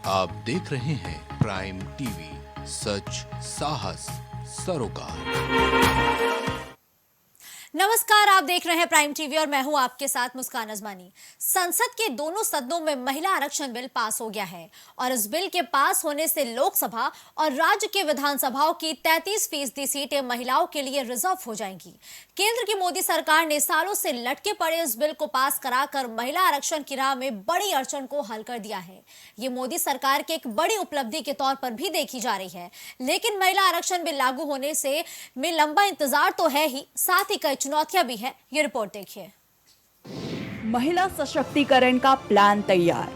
आप देख रहे हैं प्राइम टीवी, सच साहस सरोकार। नमस्कार, आप देख रहे हैं प्राइम टीवी और मैं हूं आपके साथ मुस्कान अजमानी। संसद के दोनों सदनों में महिला आरक्षण बिल पास हो गया है और इस बिल के पास होने से लोकसभा और राज्य के विधानसभाओं की 33% सीटें महिलाओं के लिए रिजर्व हो जाएंगी। केंद्र की मोदी सरकार ने सालों से लटके पड़े इस बिल को पास कराकर महिला आरक्षण की राह में बड़ी अड़चन को हल कर दिया है। ये मोदी सरकार की एक बड़ी उपलब्धि के तौर पर भी देखी जा रही है, लेकिन महिला आरक्षण बिल लागू होने से में लंबा इंतजार तो है ही, साथ ही कई चुनौतियां भी है। ये रिपोर्ट देखिए। महिला सशक्तिकरण का प्लान तैयार,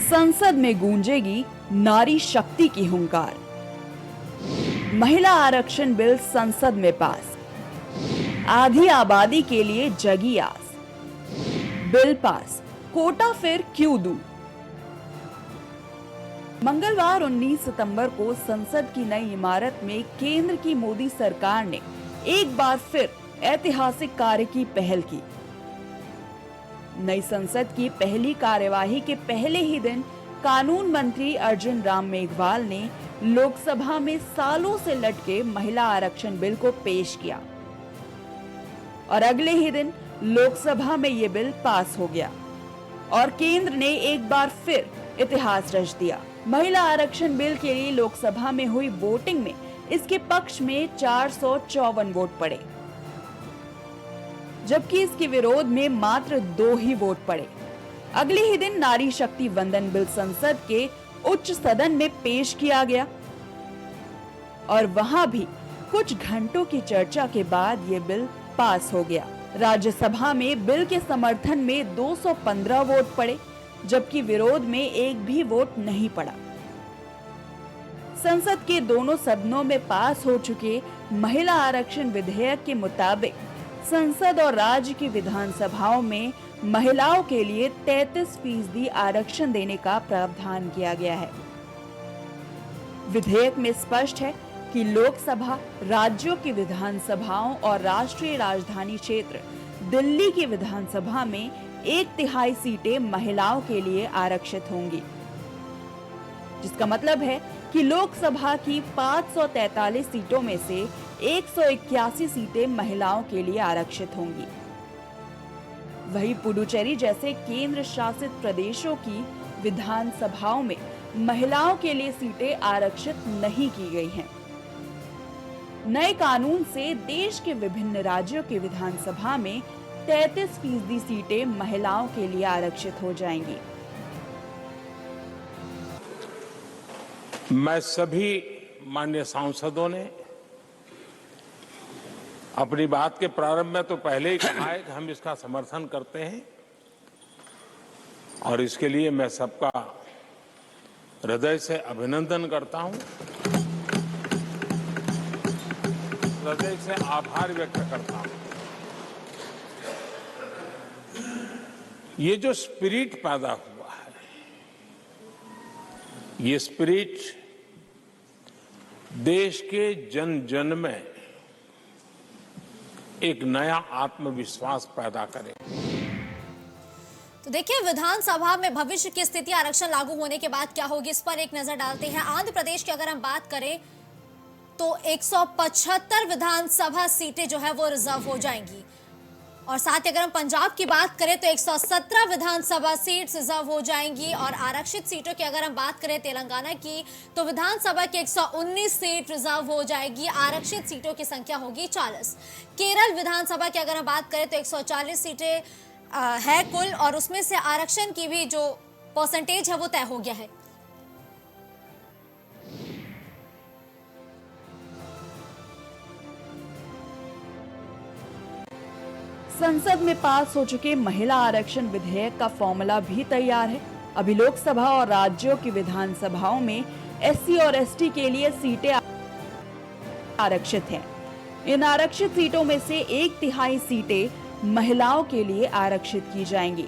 संसद में गूंजेगी नारी शक्ति की हुंकार। महिला आरक्षण बिल संसद में पास, आधी आबादी के लिए जगी आस। बिल पास, कोटा फिर क्यों दूं? मंगलवार 19 सितंबर को संसद की नई इमारत में केंद्र की मोदी सरकार ने एक बार फिर ऐतिहासिक कार्य की पहल की। नई संसद की पहली कार्यवाही के पहले ही दिन कानून मंत्री अर्जुन राम मेघवाल ने लोकसभा में सालों से लटके महिला आरक्षण बिल को पेश किया और अगले ही दिन लोकसभा में यह बिल पास हो गया और केंद्र ने एक बार फिर इतिहास रच दिया। महिला आरक्षण बिल के लिए लोकसभा में हुई वोटिंग में इसके पक्ष में 454 वोट पड़े, जबकि इसके विरोध में मात्र 2 ही वोट पड़े। अगले ही दिन नारी शक्ति वंदन बिल संसद के उच्च सदन में पेश किया गया और वहां भी कुछ घंटों की चर्चा के बाद यह बिल पास हो गया। राज्यसभा में बिल के समर्थन में 215 वोट पड़े, जबकि विरोध में एक भी वोट नहीं पड़ा। संसद के दोनों सदनों में पास हो चुके महिला आरक्षण विधेयक के मुताबिक संसद और राज्य की विधानसभाओं में महिलाओं के लिए 33% आरक्षण देने का प्रावधान किया गया है। विधेयक में स्पष्ट है कि लोकसभा, राज्यों की विधानसभाओं और राष्ट्रीय राजधानी क्षेत्र दिल्ली की विधानसभा में 1/3 सीटें महिलाओं के लिए आरक्षित होंगी, जिसका मतलब है कि लोकसभा की 543 सीटों में से 181 सीटें महिलाओं के लिए आरक्षित होंगी। वहीं पुडुचेरी जैसे केंद्र शासित प्रदेशों की विधानसभाओं में महिलाओं के लिए सीटें आरक्षित नहीं की गई हैं। नए कानून से देश के विभिन्न राज्यों के विधानसभा में 33% सीटें महिलाओं के लिए आरक्षित हो जाएंगी। मैं सभी माननीय सांसदों ने अपनी बात के प्रारंभ में तो पहले ही कहा है कि हम इसका समर्थन करते हैं और इसके लिए मैं सबका हृदय से अभिनंदन करता हूं, हृदय से आभार व्यक्त करता हूं। ये जो स्पिरिट पैदा हुआ है, ये स्पिरिट देश के जन जन में एक नया आत्मविश्वास पैदा करे। तो देखिए, विधानसभा में भविष्य की स्थिति आरक्षण लागू होने के बाद क्या होगी, इस पर एक नजर डालते हैं। आंध्र प्रदेश की अगर हम बात करें तो 175 विधानसभा सीटें जो है वो रिजर्व हो जाएंगी और साथ ही अगर हम पंजाब की बात करें तो 117 विधानसभा सीट रिजर्व हो जाएंगी और आरक्षित सीटों की अगर हम बात करें तेलंगाना की तो विधानसभा की 119 सीट रिजर्व हो जाएगी। आरक्षित सीटों की संख्या होगी 40। केरल विधानसभा की अगर हम बात करें तो 140 सीटें है कुल और उसमें से आरक्षण की भी जो परसेंटेज है वो तय हो गया है। संसद में पास हो चुके महिला आरक्षण विधेयक का फॉर्मूला भी तैयार है। अभी लोकसभा और राज्यों की विधानसभाओं में एससी और एसटी के लिए सीटें आरक्षित हैं। इन आरक्षित सीटों में से 1/3 सीटें महिलाओं के लिए आरक्षित की जाएंगी।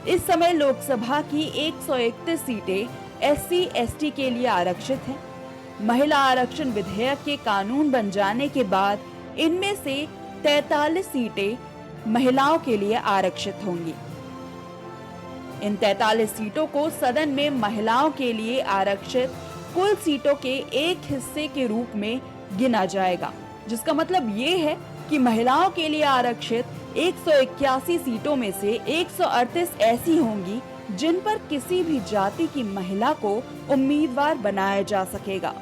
इस समय लोकसभा की 131 सीटें एससी एसटी के लिए आरक्षित हैं। महिला आरक्षण विधेयक के कानून बन जाने के बाद इनमें से 43 सीटें महिलाओं के लिए आरक्षित होंगी। इन 43 सीटों को सदन में महिलाओं के लिए आरक्षित कुल सीटों के एक हिस्से के रूप में गिना जाएगा, जिसका मतलब ये है कि महिलाओं के लिए आरक्षित 181 सीटों में से 138 ऐसी होंगी जिन पर किसी भी जाति की महिला को उम्मीदवार बनाया जा सकेगा।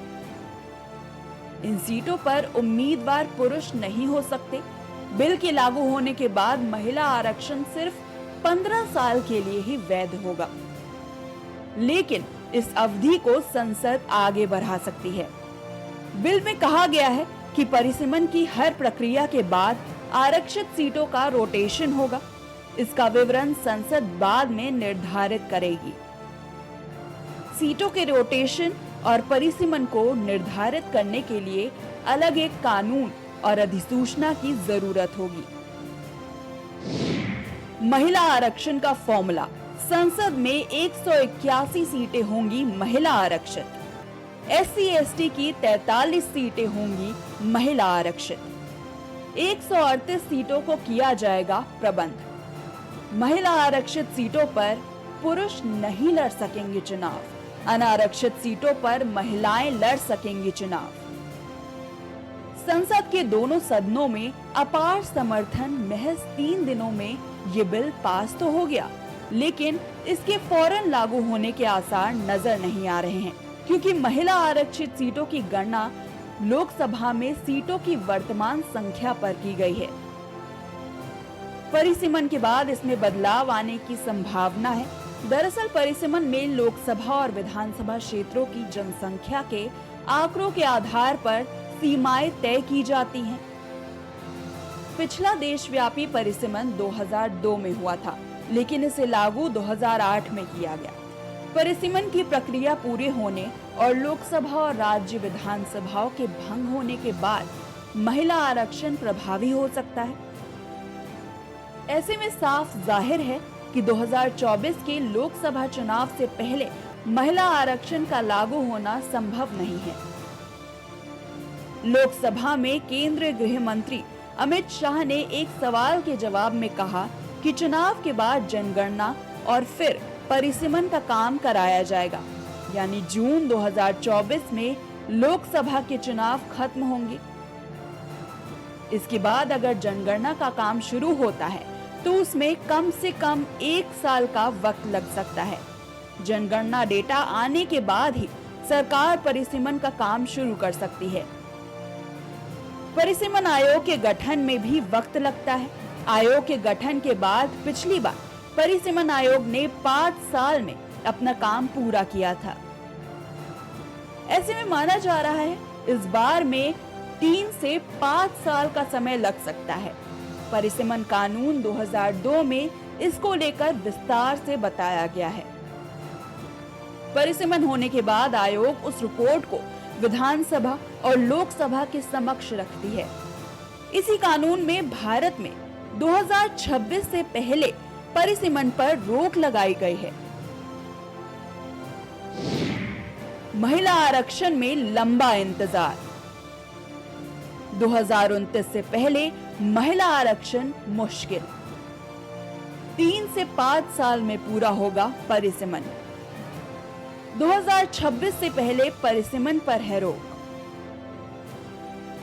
इन सीटों पर उम्मीदवार पुरुष नहीं हो सकते। बिल के लागू होने के बाद महिला आरक्षण सिर्फ 15 साल के लिए ही वैध होगा, लेकिन इस अवधि को संसद आगे बढ़ा सकती है। बिल में कहा गया है कि परिसीमन की हर प्रक्रिया के बाद आरक्षित सीटों का रोटेशन होगा। इसका विवरण संसद बाद में निर्धारित करेगी। सीटों के रोटेशन और परिसीमन को निर्धारित करने के लिए अलग एक कानून और अधिसूचना की जरूरत होगी। महिला आरक्षण का फॉर्मूला। संसद में 181 सीटें होंगी महिला आरक्षित। SC/ST की 43 सीटें होंगी महिला आरक्षित। 138 सीटों को किया जाएगा प्रबंध। महिला आरक्षित सीटों पर पुरुष नहीं लड़ सकेंगे चुनाव। अनारक्षित सीटों पर महिलाएं लड़ सकेंगी चुनाव। संसद के दोनों सदनों में अपार समर्थन। महज 3 दिनों में ये बिल पास तो हो गया, लेकिन इसके फौरन लागू होने के आसार नजर नहीं आ रहे हैं, क्योंकि महिला आरक्षित सीटों की गणना लोकसभा में सीटों की वर्तमान संख्या पर की गई है। परिसीमन के बाद इसमें बदलाव आने की संभावना है। दरअसल परिसीमन में लोकसभा और विधानसभा क्षेत्रों की जनसंख्या के आंकड़ों के आधार पर सीमाएं तय की जाती हैं। पिछला देशव्यापी परिसीमन 2002 में हुआ था, लेकिन इसे लागू 2008 में किया गया। परिसीमन की प्रक्रिया पूरे होने और लोकसभा और राज्य विधानसभाओं के भंग होने के बाद महिला आरक्षण प्रभावी हो सकता है। ऐसे में साफ जाहिर है कि 2024 के लोकसभा चुनाव से पहले महिला आरक्षण का लागू होना संभव नहीं है। लोकसभा में केंद्रीय गृह मंत्री अमित शाह ने एक सवाल के जवाब में कहा कि चुनाव के बाद जनगणना और फिर परिसीमन का काम कराया जाएगा, यानी जून 2024 में लोकसभा के चुनाव खत्म होंगे। इसके बाद अगर जनगणना का काम शुरू होता है तो उसमें कम से कम 1 साल का वक्त लग सकता है। जनगणना डेटा आने के बाद ही सरकार परिसीमन का काम शुरू कर सकती है। परिसीमन आयोग के गठन में भी वक्त लगता है। आयोग के गठन के बाद पिछली बार परिसीमन आयोग ने 5 साल में अपना काम पूरा किया था। ऐसे में माना जा रहा है इस बार में 3 से 5 साल का समय लग सकता है। परिसीमन कानून 2002 में इसको लेकर विस्तार से बताया गया है। परिसीमन होने के बाद आयोग उस रिपोर्ट को विधानसभा और लोकसभा के समक्ष रखती है। इसी कानून में भारत में 2026 से पहले परिसीमन पर रोक लगाई गई है। महिला आरक्षण में लंबा इंतजार। 2029 से पहले महिला आरक्षण मुश्किल। 3 से 5 साल में पूरा होगा परिसीमन। 2026 से पहले परिसीमन पर है रोक।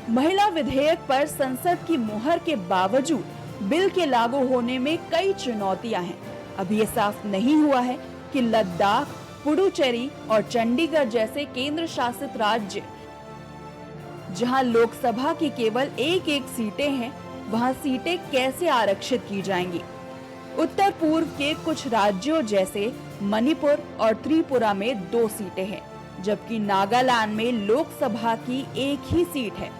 महिला विधेयक पर संसद की मुहर के बावजूद बिल के लागू होने में कई चुनौतियां हैं। अभी ये साफ नहीं हुआ है कि लद्दाख, पुडुचेरी और चंडीगढ़ जैसे केंद्र शासित राज्य, जहां लोकसभा की केवल एक सीटें हैं, वहां सीटें कैसे आरक्षित की जाएंगी। उत्तर पूर्व के कुछ राज्यों जैसे मणिपुर और त्रिपुरा में 2 सीटें हैं, जबकि नागालैंड में लोकसभा की 1 ही सीट है।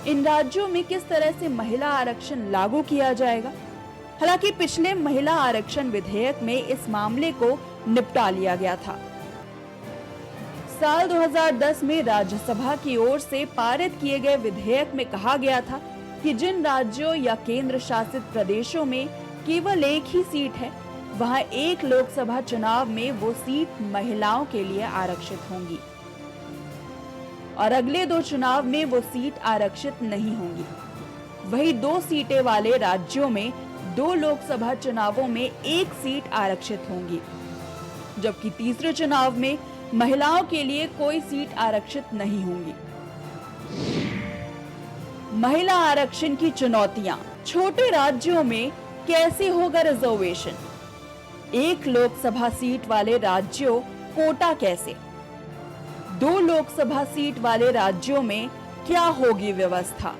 इन राज्यों में किस तरह से महिला आरक्षण लागू किया जाएगा? हालांकि पिछले महिला आरक्षण विधेयक में इस मामले को निपटा लिया गया था। साल 2010 में राज्यसभा की ओर से पारित किए गए विधेयक में कहा गया था कि जिन राज्यों या केंद्र शासित प्रदेशों में केवल 1 ही सीट है, वहां एक लोकसभा चुनाव में वो सीट महिलाओं के लिए आरक्षित होंगी और अगले 2 चुनाव में वो सीट आरक्षित नहीं होंगी। वही 2 सीटें वाले राज्यों में 2 लोकसभा चुनावों में 1 सीट आरक्षित होंगी, जबकि तीसरे चुनाव में महिलाओं के लिए कोई सीट आरक्षित नहीं होंगी। महिला आरक्षण की चुनौतियां, छोटे राज्यों में कैसे होगा रिजर्वेशन? 1 लोकसभा सीट वाले राज्यों कोटा कैसे? 2 लोकसभा सीट वाले राज्यों में क्या होगी व्यवस्था?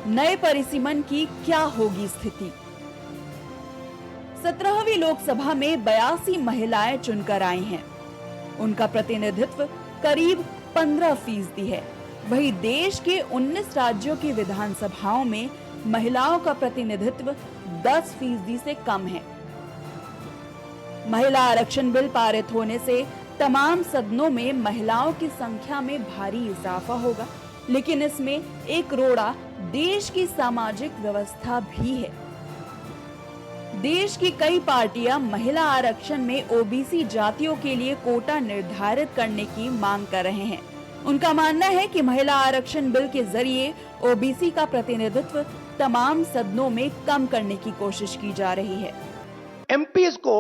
नए परिसीमन की क्या होगी स्थिति? 17वीं लोकसभा में 82 महिलाएं चुनकर आई हैं। उनका प्रतिनिधित्व करीब 15% है। वहीं देश के 19 राज्यों की विधानसभाओं में महिलाओं का प्रतिनिधित्व 10% से कम है। महिला आरक्षण बिल पारित होने से तमाम सदनों में महिलाओं की संख्या में भारी इजाफा होगा, लेकिन इसमें एक रोड़ा देश की सामाजिक व्यवस्था भी है। देश की कई पार्टियां महिला आरक्षण में ओबीसी जातियों के लिए कोटा निर्धारित करने की मांग कर रहे हैं। उनका मानना है कि महिला आरक्षण बिल के जरिए ओबीसी का प्रतिनिधित्व तमाम सदनों में कम करने की कोशिश की जा रही है। एमपीज को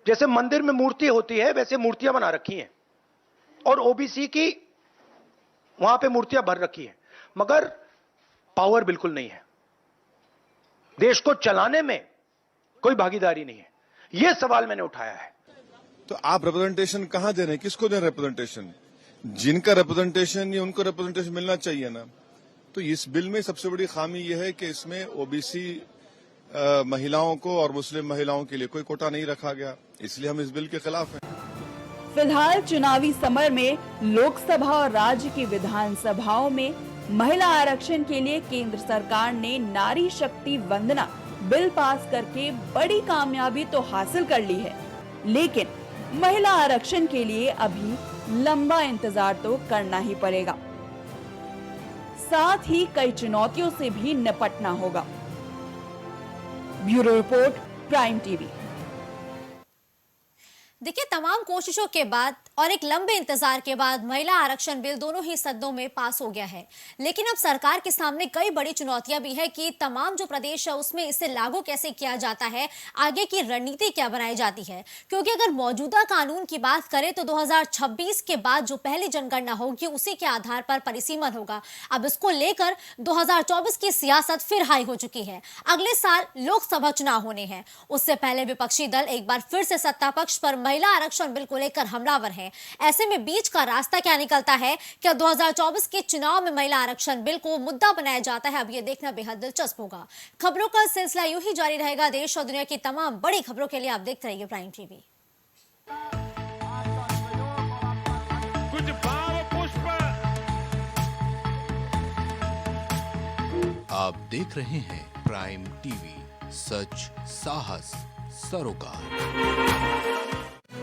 जैसे मंदिर में मूर्ति होती है वैसे मूर्तियां बना रखी हैं और ओबीसी की वहां पे मूर्तियां भर रखी हैं, मगर पावर बिल्कुल नहीं है। देश को चलाने में कोई भागीदारी नहीं है। यह सवाल मैंने उठाया है। तो आप रिप्रेजेंटेशन कहां दे रहे हैं? किसको दे रहे हैं रिप्रेजेंटेशन? जिनका रिप्रेजेंटेशन या उनको रिप्रेजेंटेशन मिलना चाहिए ना। तो इस बिल में सबसे बड़ी खामी यह है कि इसमें ओबीसी महिलाओं को और मुस्लिम महिलाओं के लिए कोई कोटा नहीं रखा गया, इसलिए हम इस बिल के खिलाफ हैं। फिलहाल चुनावी समर में लोकसभा और राज्य की विधानसभाओं में महिला आरक्षण के लिए केंद्र सरकार ने नारी शक्ति वंदना बिल पास करके बड़ी कामयाबी तो हासिल कर ली है, लेकिन महिला आरक्षण के लिए अभी लंबा इंतजार तो करना ही पड़ेगा। साथ ही कई चुनौतियों से भी निपटना होगा। Bureau report, prime TV. देखिए, तमाम कोशिशों के बाद और एक लंबे इंतजार के बाद महिला आरक्षण बिल दोनों ही सदनों में पास हो गया है, लेकिन अब सरकार के सामने कई बड़ी चुनौतियां भी है कि तमाम जो प्रदेश है उसमें इसे लागू कैसे किया जाता है, आगे की रणनीति क्या बनाई जाती है। क्योंकि अगर मौजूदा कानून की बात करें तो 2026 के बाद जो पहली जनगणना होगी उसी के आधार पर परिसीमन होगा। अब इसको लेकर 2024 की सियासत फिर हाई हो चुकी है। अगले साल लोकसभा चुनाव होने हैं, उससे पहले विपक्षी दल एक बार फिर से सत्ता पक्ष पर महिला आरक्षण बिल को लेकर हमलावर है। ऐसे में बीच का रास्ता क्या निकलता है? क्या 2024 के चुनाव में महिला आरक्षण बिल को मुद्दा बनाया जाता है? अब यह देखना बेहद दिलचस्प होगा। खबरों का सिलसिला यूं ही जारी रहेगा। देश और दुनिया की तमाम बड़ी खबरों के लिए आप देखते रहिए प्राइम टीवी। कुछ भाव पुष्प। आप देख रहे हैं प्राइम टीवी, सच साहस सरोकार।